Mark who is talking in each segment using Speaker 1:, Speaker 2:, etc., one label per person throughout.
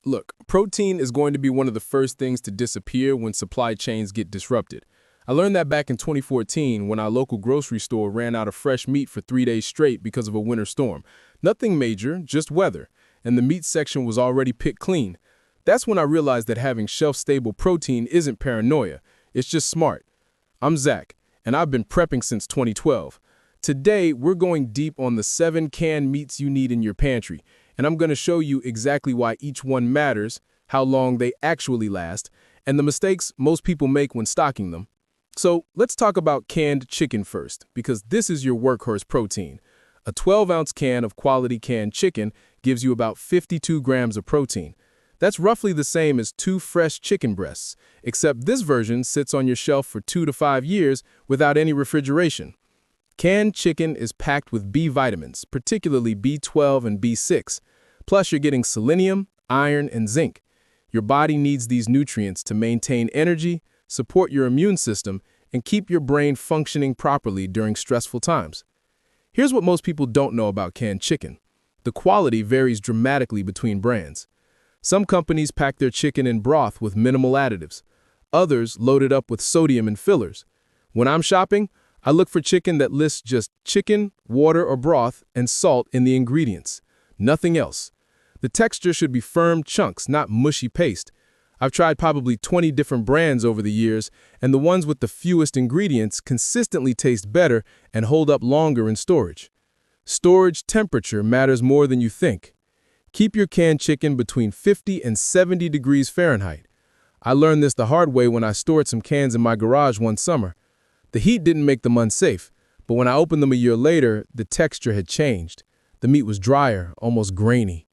Speaker 1: Look, protein is going to be one of the first things to disappear when supply chains get disrupted. I learned that back in 2014 when our local grocery store ran out of fresh meat for 3 days straight because of a winter storm. Nothing major, just weather, and the meat section was already picked clean. That's when I realized that having shelf-stable protein isn't paranoia, it's just smart. I'm Zach, and I've been prepping since 2012. Today, we're going deep on the 7 canned meats you need in your pantry, and I'm going to show you exactly why each one matters, how long they actually last, and the mistakes most people make when stocking them. So let's talk about canned chicken first, because this is your workhorse protein. A 12-ounce can of quality canned chicken gives you about 52 grams of protein. That's roughly the same as 2 fresh chicken breasts, except this version sits on your shelf for 2 to 5 years without any refrigeration. Canned chicken is packed with B vitamins, particularly B12 and B6. Plus, you're getting selenium, iron, and zinc. Your body needs these nutrients to maintain energy, support your immune system, and keep your brain functioning properly during stressful times. Here's what most people don't know about canned chicken. The quality varies dramatically between brands. Some companies pack their chicken in broth with minimal additives. Others load it up with sodium and fillers. When I'm shopping, I look for chicken that lists just chicken, water or broth, and salt in the ingredients. Nothing else. The texture should be firm chunks, not mushy paste. I've tried probably 20 different brands over the years, and the ones with the fewest ingredients consistently taste better and hold up longer in storage. Storage temperature matters more than you think. Keep your canned chicken between 50 and 70 degrees Fahrenheit. I learned this the hard way when I stored some cans in my garage one summer. The heat didn't make them unsafe, but when I opened them a year later, the texture had changed. The meat was drier, almost grainy.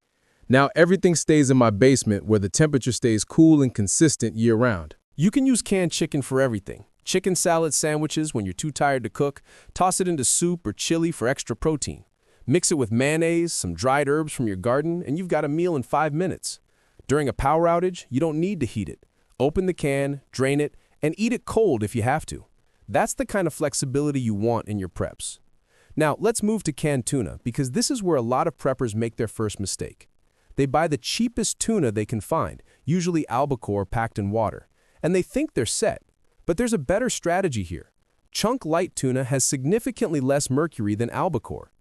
Speaker 1: Now everything stays in my basement where the temperature stays cool and consistent year-round.
Speaker 2: You can use canned chicken for everything. Chicken salad sandwiches when you're too tired to cook, toss it into soup or chili for extra protein. Mix it with mayonnaise, some dried herbs from your garden, and you've got a meal in 5 minutes. During a power outage, you don't need to heat it. Open the can, drain it, and eat it cold if you have to. That's the kind of flexibility you want in your preps. Now, let's move to canned tuna, because this is where a lot of preppers make their first mistake. They buy the cheapest tuna they can find, usually albacore packed in water, and they think they're set. But there's a better strategy here. Chunk light tuna has significantly less mercury than albacore.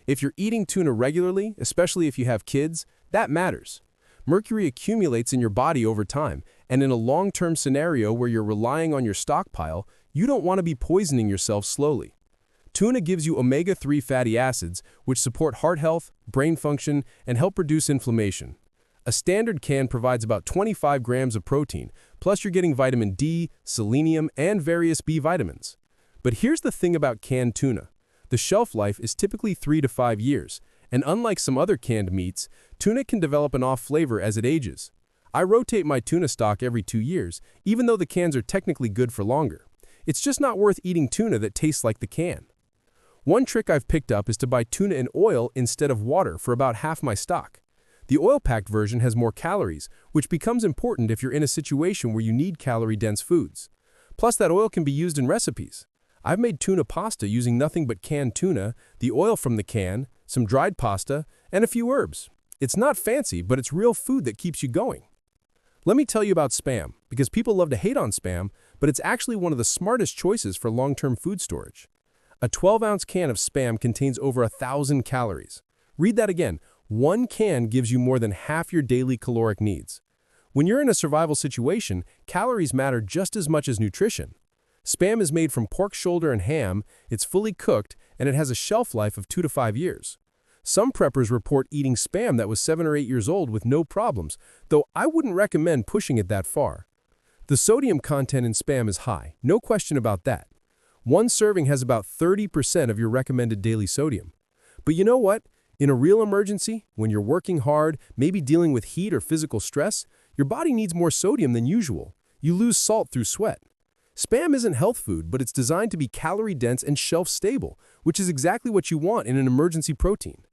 Speaker 2: If you're eating tuna regularly, especially if you have kids, that matters. Mercury accumulates in your body over time, and in a long-term scenario where you're relying on your stockpile, you don't want to be poisoning yourself slowly. Tuna gives you omega-3 fatty acids, which support heart health, brain function, and help reduce inflammation. A standard can provides about 25 grams of protein, plus you're getting vitamin D, selenium, and various B vitamins. But here's the thing about canned tuna. The shelf life is typically 3 to 5 years, and unlike some other canned meats, tuna can develop an off flavor as it ages. I rotate my tuna stock every 2 years, even though the cans are technically good for longer. It's just not worth eating tuna that tastes like the can. One trick I've picked up is to buy tuna in oil instead of water for about half my stock. The oil-packed version has more calories, which becomes important if you're in a situation where you need calorie-dense foods. Plus, that oil can be used in recipes. I've made tuna pasta using nothing but canned tuna, the oil from the can, some dried pasta, and a few herbs. It's not fancy, but it's real food that keeps you going. Let me tell you about Spam, because people love to hate on Spam, but it's actually one of the smartest choices for long-term food storage. A 12-ounce can of Spam contains over 1,000 calories. Read that again. One can gives you more than half your daily caloric needs. When you're in a survival situation, calories matter just as much as nutrition. Spam is made from pork shoulder and ham, it's fully cooked, and it has a shelf life of 2 to 5 years. Some preppers report eating Spam that was 7 or 8 years old with no problems, though I wouldn't recommend pushing it that far. The sodium content in Spam is high, no question about that. One serving has about 30% of your recommended daily sodium. But you know what? In a real emergency, when you're working hard, maybe dealing with heat or physical stress, your body needs more sodium than usual. You lose salt through sweat. Spam isn't health food, but it's designed to be calorie-dense and shelf-stable, which is exactly what you want in an emergency protein.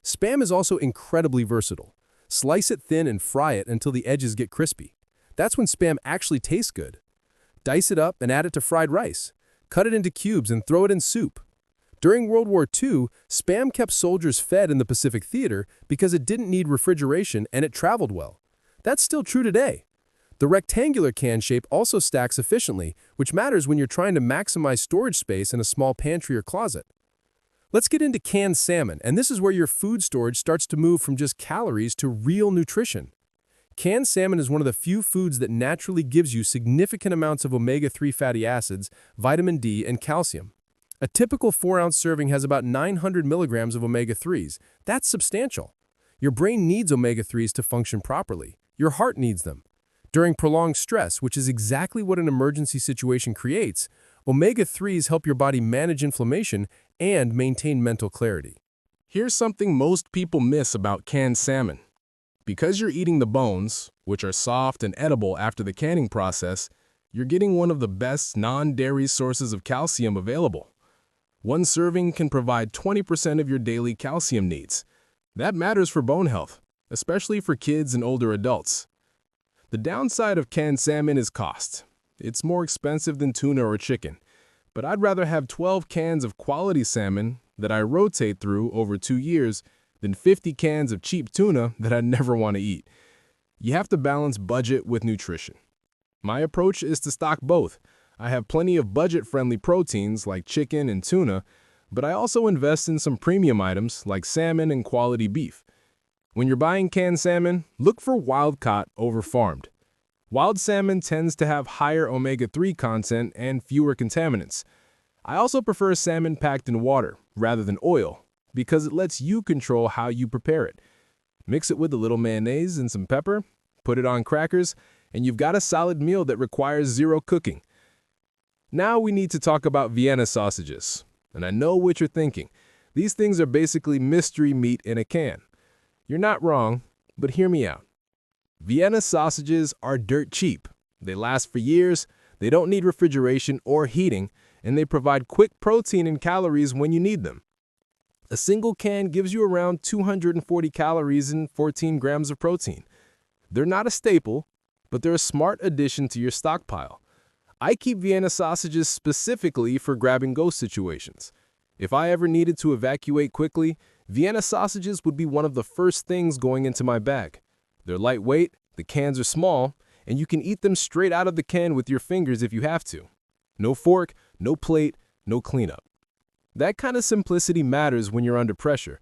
Speaker 2: Spam is also incredibly versatile. Slice it thin and fry it until the edges get crispy. That's when Spam actually tastes good. Dice it up and add it to fried rice. Cut it into cubes and throw it in soup. During World War II, Spam kept soldiers fed in the Pacific Theater because it didn't need refrigeration and it traveled well. That's still true today. The rectangular can shape also stacks efficiently, which matters when you're trying to maximize storage space in a small pantry or closet. Let's get into canned salmon, and this is where your food storage starts to move from just calories to real nutrition. Canned salmon is one of the few foods that naturally gives you significant amounts of omega-3 fatty acids, vitamin D, and calcium. A typical 4-ounce serving has about 900 milligrams of omega-3s. That's substantial. Your brain needs omega-3s to function properly. Your heart needs them. During prolonged stress, which is exactly what an emergency situation creates, omega-3s help your body manage inflammation and maintain mental clarity.
Speaker 1: Here's something most people miss about canned salmon. Because you're eating the bones, which are soft and edible after the canning process, you're getting one of the best non-dairy sources of calcium available. One serving can provide 20% of your daily calcium needs. That matters for bone health, especially for kids and older adults. The downside of canned salmon is cost. It's more expensive than tuna or chicken, but I'd rather have 12 cans of quality salmon that I rotate through over 2 years than 50 cans of cheap tuna that I never want to eat. You have to balance budget with nutrition. My approach is to stock both. I have plenty of budget-friendly proteins like chicken and tuna, but I also invest in some premium items like salmon and quality beef. When you're buying canned salmon, look for wild-caught over farmed. Wild salmon tends to have higher omega-3 content and fewer contaminants. I also prefer salmon packed in water rather than oil because it lets you control how you prepare it. Mix it with a little mayonnaise and some pepper, put it on crackers, and you've got a solid meal that requires zero cooking. Now we need to talk about Vienna sausages. And I know what you're thinking. These things are basically mystery meat in a can. You're not wrong, but hear me out. Vienna sausages are dirt cheap. They last for years, they don't need refrigeration or heating, and they provide quick protein and calories when you need them. A single can gives you around 240 calories and 14 grams of protein. They're not a staple, but they're a smart addition to your stockpile. I keep Vienna sausages specifically for grab-and-go situations. If I ever needed to evacuate quickly, Vienna sausages would be one of the first things going into my bag. They're lightweight, the cans are small, and you can eat them straight out of the can with your fingers if you have to. No fork, no plate, no cleanup. That kind of simplicity matters when you're under pressure.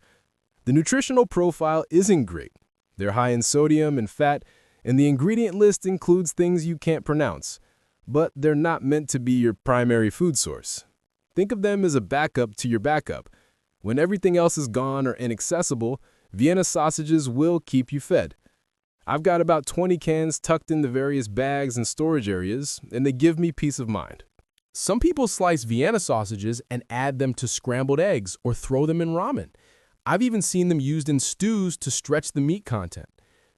Speaker 1: The nutritional profile isn't great. They're high in sodium and fat, and the ingredient list includes things you can't pronounce. But they're not meant to be your primary food source. Think of them as a backup to your backup. When everything else is gone or inaccessible, Vienna sausages will keep you fed. I've got about 20 cans tucked into various bags and storage areas, and they give me peace of mind. Some people slice Vienna sausages and add them to scrambled eggs or throw them in ramen. I've even seen them used in stews to stretch the meat content.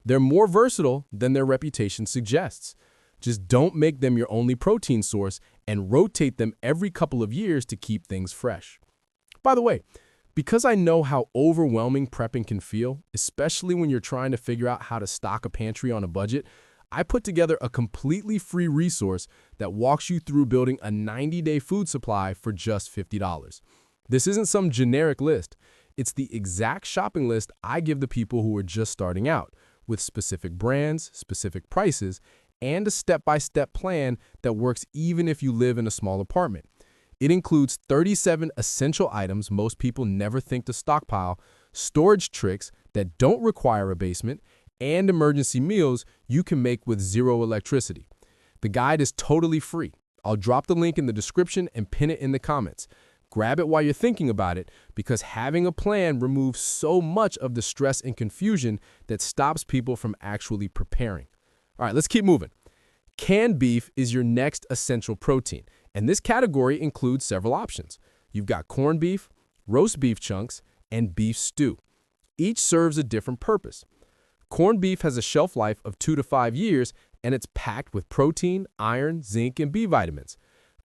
Speaker 1: They're more versatile than their reputation suggests. Just don't make them your only protein source and rotate them every couple of years to keep things fresh. By the way, because I know how overwhelming prepping can feel, especially when you're trying to figure out how to stock a pantry on a budget, I put together a completely free resource that walks you through building a 90-day food supply for just $50. This isn't some generic list. It's the exact shopping list I give the people who are just starting out, with specific brands, specific prices, and a step-by-step plan that works even if you live in a small apartment. It includes 37 essential items most people never think to stockpile, storage tricks that don't require a basement, and emergency meals you can make with zero electricity. The guide is totally free. I'll drop the link in the description and pin it in the comments. Grab it while you're thinking about it, because having a plan removes so much of the stress and confusion that stops people from actually preparing. All right, let's keep moving. Canned beef is your next essential protein, and this category includes several options. You've got corned beef, roast beef chunks, and beef stew. Each serves a different purpose. Corned beef has a shelf life of 2 to 5 years, and it's packed with protein, iron, zinc, and B vitamins.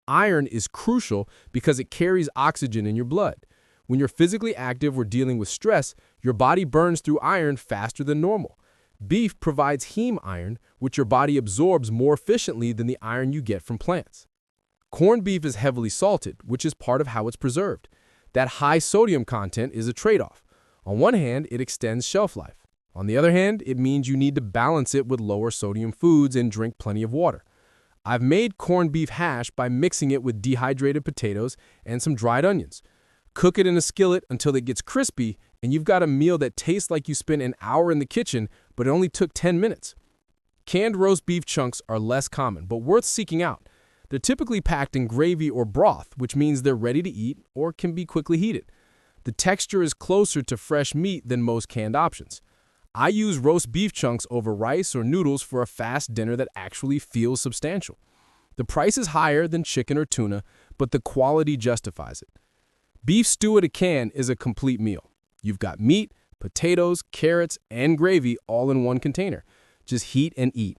Speaker 1: Iron is crucial because it carries oxygen in your blood. When you're physically active or dealing with stress, your body burns through iron faster than normal. Beef provides heme iron, which your body absorbs more efficiently than the iron you get from plants. Corned beef is heavily salted, which is part of how it's preserved. That high sodium content is a trade-off. On one hand, it extends shelf life.
Speaker 2: On the other hand, it means you need to balance it with lower sodium foods and drink plenty of water. I've made corned beef hash by mixing it with dehydrated potatoes and some dried onions. Cook it in a skillet until it gets crispy, and you've got a meal that tastes like you spent an hour in the kitchen, but it only took 10 minutes. Canned roast beef chunks are less common, but worth seeking out. They're typically packed in gravy or broth, which means they're ready to eat or can be quickly heated. The texture is closer to fresh meat than most canned options. I use roast beef chunks over rice or noodles for a fast dinner that actually feels substantial. The price is higher than chicken or tuna, but the quality justifies it. Beef stew at a can is a complete meal. You've got meat, potatoes, carrots, and gravy all in one container. Just heat and eat.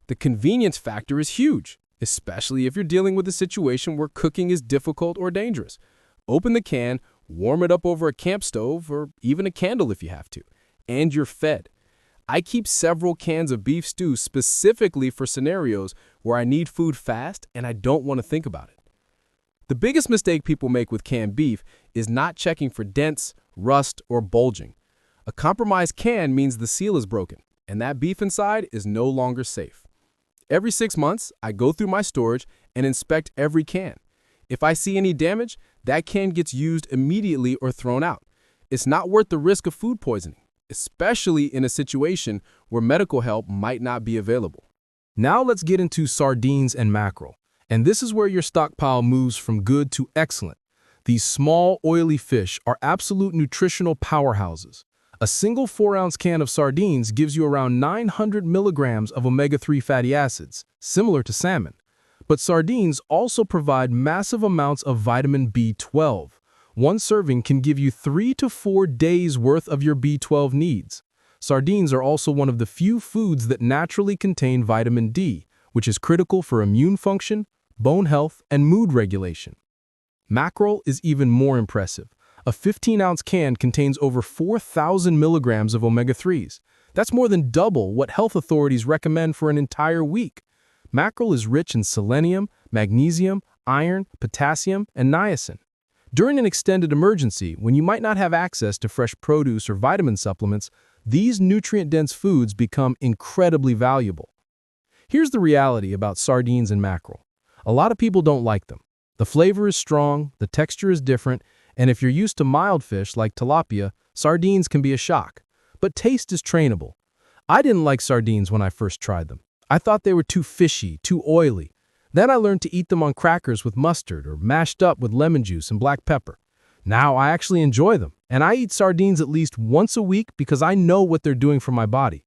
Speaker 2: The convenience factor is huge, especially if you're dealing with a situation where cooking is difficult or dangerous. Open the can, warm it up over a camp stove or even a candle if you have to, and you're fed. I keep several cans of beef stew specifically for scenarios where I need food fast and I don't want to think about it. The biggest mistake people make with canned beef is not checking for dents, rust, or bulging. A compromised can means the seal is broken, and that beef inside is no longer safe. Every 6 months, I go through my storage and inspect every can. If I see any damage, that can gets used immediately or thrown out. It's not worth the risk of food poisoning, especially in a situation where medical help might not be available. Now let's get into sardines and mackerel. And this is where your stockpile moves from good to excellent. These small, oily fish are absolute nutritional powerhouses. A single 4-ounce can of sardines gives you around 900 milligrams of omega-3 fatty acids, similar to salmon. But sardines also provide massive amounts of vitamin B12. One serving can give you 3 to 4 days worth of your B12 needs. Sardines are also one of the few foods that naturally contain vitamin D, which is critical for immune function, bone health, and mood regulation. Mackerel is even more impressive. A 15-ounce can contains over 4,000 milligrams of omega-3s. That's more than double what health authorities recommend for an entire week. Mackerel is rich in selenium, magnesium, iron, potassium, and niacin. During an extended emergency, when you might not have access to fresh produce or vitamin supplements, these nutrient-dense foods become incredibly valuable. Here's the reality about sardines and mackerel. A lot of people don't like them. The flavor is strong, the texture is different, and if you're used to mild fish like tilapia, sardines can be a shock. But taste is trainable. I didn't like sardines when I first tried them. I thought they were too fishy, too oily. Then I learned to eat them on crackers with mustard or mashed up with lemon juice and black pepper. Now I actually enjoy them, and I eat sardines at least once a week because I know what they're doing for my body.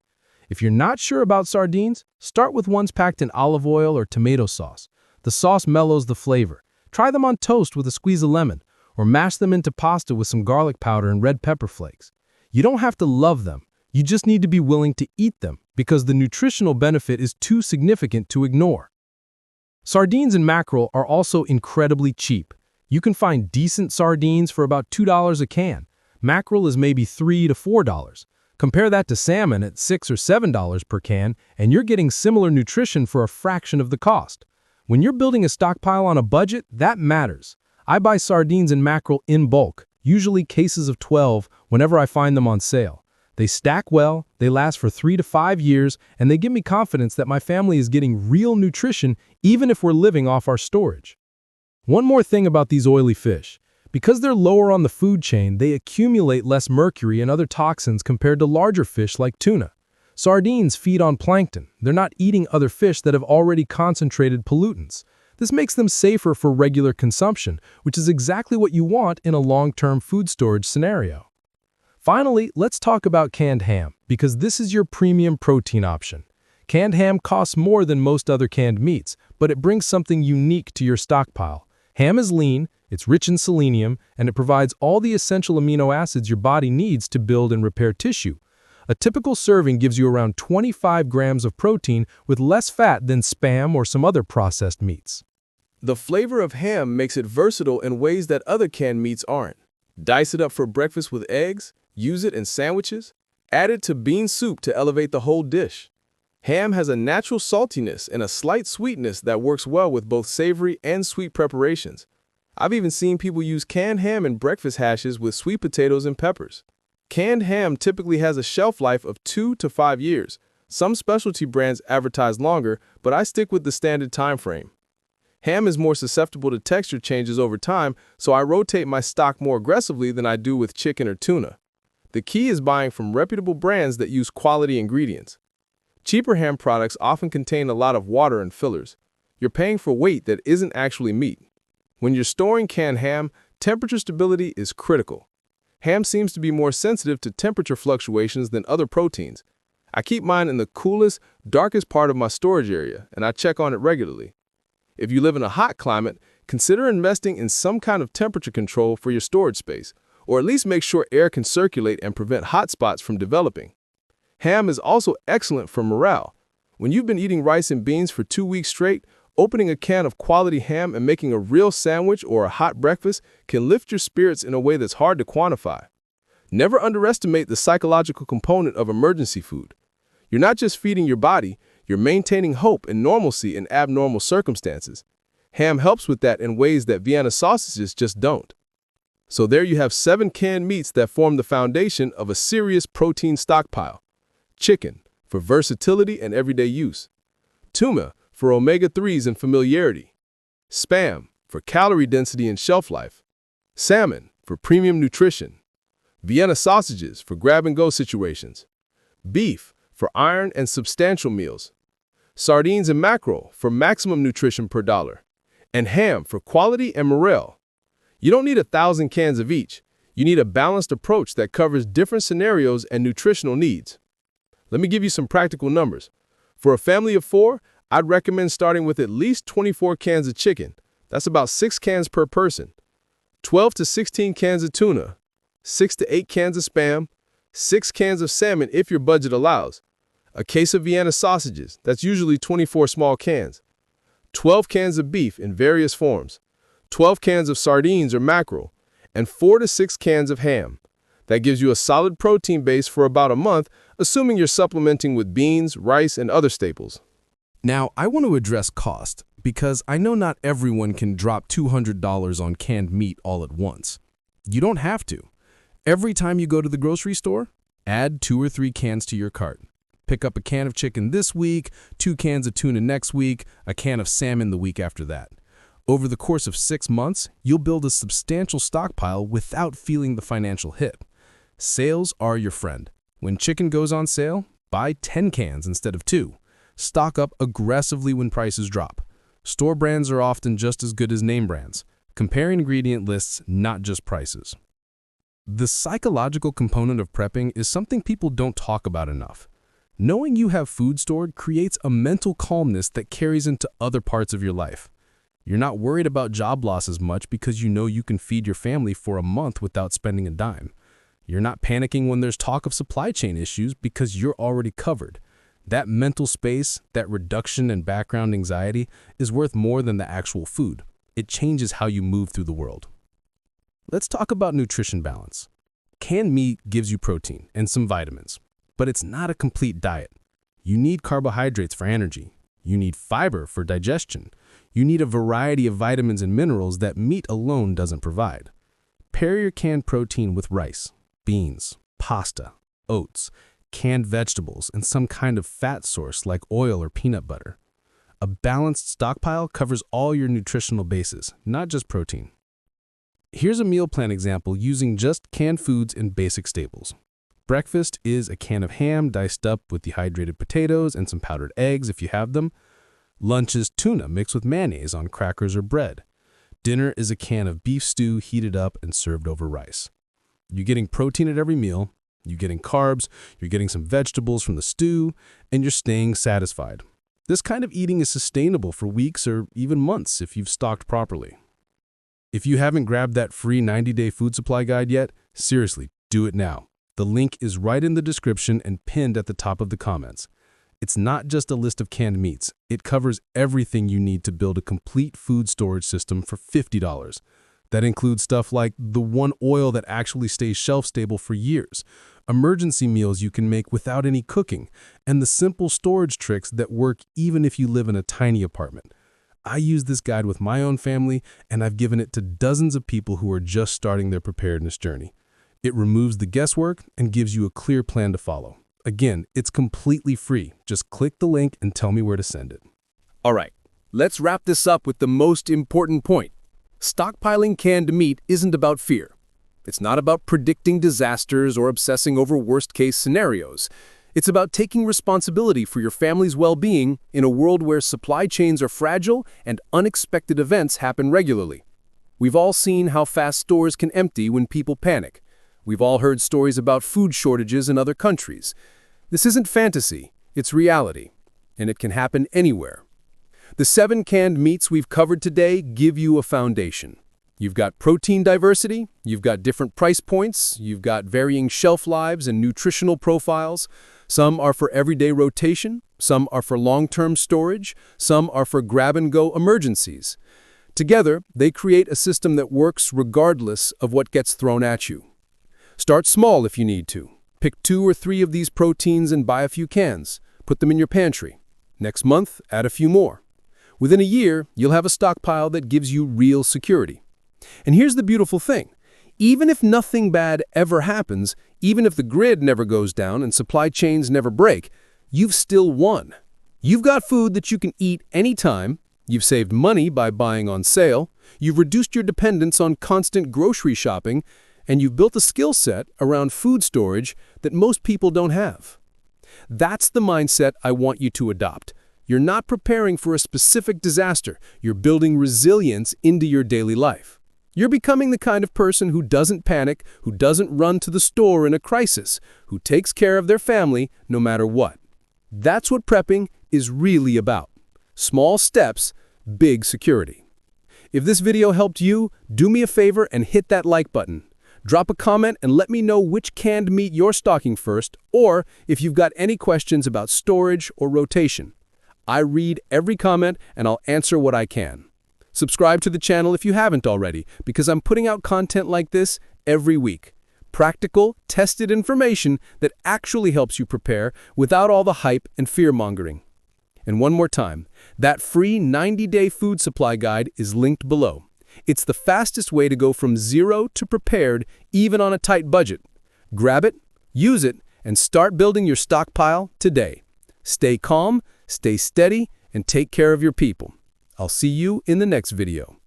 Speaker 2: If you're not sure about sardines, start with ones packed in olive oil or tomato sauce. The sauce mellows the flavor. Try them on toast with a squeeze of lemon, or mash them into pasta with some garlic powder and red pepper flakes. You don't have to love them. You just need to be willing to eat them because the nutritional benefit is too significant to ignore. Sardines and mackerel are also incredibly cheap. You can find decent sardines for about $2 a can. Mackerel is maybe $3 to $4. Compare that to salmon at $6 or $7 per can, and you're getting similar nutrition for a fraction of the cost. When you're building a stockpile on a budget, that matters. I buy sardines and mackerel in bulk, usually cases of 12, whenever I find them on sale. They stack well, they last for 3 to 5 years, and they give me confidence that my family is getting real nutrition even if we're living off our storage. One more thing about these oily fish. Because they're lower on the food chain, they accumulate less mercury and other toxins compared to larger fish like tuna. Sardines feed on plankton. They're not eating other fish that have already concentrated pollutants. This makes them safer for regular consumption, which is exactly what you want in a long-term food storage scenario. Finally, let's talk about canned ham, because this is your premium protein option. Canned ham costs more than most other canned meats, but it brings something unique to your stockpile. Ham is lean, it's rich in selenium, and it provides all the essential amino acids your body needs to build and repair tissue. A typical serving gives you around 25 grams of protein with less fat than Spam or some other processed meats. The flavor of ham makes it versatile in ways that other canned meats aren't. Dice it up for breakfast with eggs, use it in sandwiches, add it to bean soup to elevate the whole dish. Ham has a natural saltiness and a slight sweetness that works well with both savory and sweet preparations. I've even seen people use canned ham in breakfast hashes with sweet potatoes and peppers.
Speaker 1: Canned ham typically has a shelf life of 2 to 5 years. Some specialty brands advertise longer, but I stick with the standard time frame. Ham is more susceptible to texture changes over time, so I rotate my stock more aggressively than I do with chicken or tuna. The key is buying from reputable brands that use quality ingredients. Cheaper ham products often contain a lot of water and fillers. You're paying for weight that isn't actually meat. When you're storing canned ham, temperature stability is critical. Ham seems to be more sensitive to temperature fluctuations than other proteins. I keep mine in the coolest, darkest part of my storage area, and I check on it regularly. If you live in a hot climate, consider investing in some kind of temperature control for your storage space, or at least make sure air can circulate and prevent hot spots from developing. Ham is also excellent for morale. When you've been eating rice and beans for 2 weeks straight, opening a can of quality ham and making a real sandwich or a hot breakfast can lift your spirits in a way that's hard to quantify. Never underestimate the psychological component of emergency food. You're not just feeding your body, you're maintaining hope and normalcy in abnormal circumstances. Ham helps with that in ways that Vienna sausages just don't. So there you have 7 canned meats that form the foundation of a serious protein stockpile. Chicken, for versatility and everyday use. Tuna, for omega-3s and familiarity. Spam, for calorie density and shelf life. Salmon, for premium nutrition. Vienna sausages, for grab-and-go situations. Beef, for iron and substantial meals. Sardines and mackerel, for maximum nutrition per dollar. And ham, for quality and morale. You don't need 1,000 cans of each. You need a balanced approach that covers different scenarios and nutritional needs. Let me give you some practical numbers. For a family of 4, I'd recommend starting with at least 24 cans of chicken. That's about 6 cans per person. 12 to 16 cans of tuna. 6 to 8 cans of Spam. 6 cans of salmon if your budget allows. A case of Vienna sausages. That's usually 24 small cans. 12 cans of beef in various forms. 12 cans of sardines or mackerel. And 4 to 6 cans of ham. That gives you a solid protein base for about a month, assuming you're supplementing with beans, rice, and other staples.
Speaker 2: Now, I want to address cost, because I know not everyone can drop $200 on canned meat all at once. You don't have to. Every time you go to the grocery store, add 2 or 3 cans to your cart. Pick up a can of chicken this week, 2 cans of tuna next week, a can of salmon the week after that. Over the course of 6 months, you'll build a substantial stockpile without feeling the financial hit. Sales are your friend. When chicken goes on sale, buy 10 cans instead of 2. Stock up aggressively when prices drop. Store brands are often just as good as name brands. Compare ingredient lists, not just prices. The psychological component of prepping is something people don't talk about enough. Knowing you have food stored creates a mental calmness that carries into other parts of your life. You're not worried about job loss as much because you know you can feed your family for a month without spending a dime. You're not panicking when there's talk of supply chain issues because you're already covered. That mental space, that reduction in background anxiety, is worth more than the actual food. It changes how you move through the world. Let's talk about nutrition balance. Canned meat gives you protein and some vitamins, but it's not a complete diet. You need carbohydrates for energy. You need fiber for digestion. You need a variety of vitamins and minerals that meat alone doesn't provide. Pair your canned protein with rice, beans, pasta, oats, canned vegetables, and some kind of fat source like oil or peanut butter. A balanced stockpile covers all your nutritional bases, not just protein. Here's a meal plan example using just canned foods and basic staples. Breakfast is a can of ham diced up with dehydrated potatoes and some powdered eggs if you have them. Lunch is tuna mixed with mayonnaise on crackers or bread. Dinner is a can of beef stew heated up and served over rice. You're getting protein at every meal, you're getting carbs, you're getting some vegetables from the stew, and you're staying satisfied. This kind of eating is sustainable for weeks or even months if you've stocked properly. If you haven't grabbed that free 90-day food supply guide yet, seriously, do it now. The link is right in the description and pinned at the top of the comments. It's not just a list of canned meats. It covers everything you need to build a complete food storage system for $50. That includes stuff like the one oil that actually stays shelf-stable for years, emergency meals you can make without any cooking, and the simple storage tricks that work even if you live in a tiny apartment. I use this guide with my own family, and I've given it to dozens of people who are just starting their preparedness journey. It removes the guesswork and gives you a clear plan to follow. Again, it's completely free. Just click the link and tell me where to send it.
Speaker 1: All right, let's wrap this up with the most important point. Stockpiling canned meat isn't about fear. It's not about predicting disasters or obsessing over worst-case scenarios. It's about taking responsibility for your family's well-being in a world where supply chains are fragile and unexpected events happen regularly. We've all seen how fast stores can empty when people panic. We've all heard stories about food shortages in other countries. This isn't fantasy, it's reality, and it can happen anywhere. The 7 canned meats we've covered today give you a foundation. You've got protein diversity, you've got different price points, you've got varying shelf lives and nutritional profiles. Some are for everyday rotation, some are for long-term storage, some are for grab-and-go emergencies. Together, they create a system that works regardless of what gets thrown at you. Start small if you need to. Pick 2 or 3 of these proteins and buy a few cans. Put them in your pantry. Next month, add a few more. Within a year, you'll have a stockpile that gives you real security. And here's the beautiful thing. Even if nothing bad ever happens, even if the grid never goes down and supply chains never break, you've still won. You've got food that you can eat anytime, you've saved money by buying on sale, you've reduced your dependence on constant grocery shopping, and you've built a skill set around food storage that most people don't have. That's the mindset I want you to adopt. You're not preparing for a specific disaster. You're building resilience into your daily life. You're becoming the kind of person who doesn't panic, who doesn't run to the store in a crisis, who takes care of their family no matter what. That's what prepping is really about. Small steps, big security. If this video helped you, do me a favor and hit that like button. Drop a comment and let me know which canned meat you're stocking first, or if you've got any questions about storage or rotation. I read every comment and I'll answer what I can. Subscribe to the channel if you haven't already, because I'm putting out content like this every week. Practical, tested information that actually helps you prepare without all the hype and fear-mongering. And one more time, that free 90-day food supply guide is linked below. It's the fastest way to go from zero to prepared, even on a tight budget. Grab it, use it, and start building your stockpile today. Stay calm, stay steady, and take care of your people. I'll see you in the next video.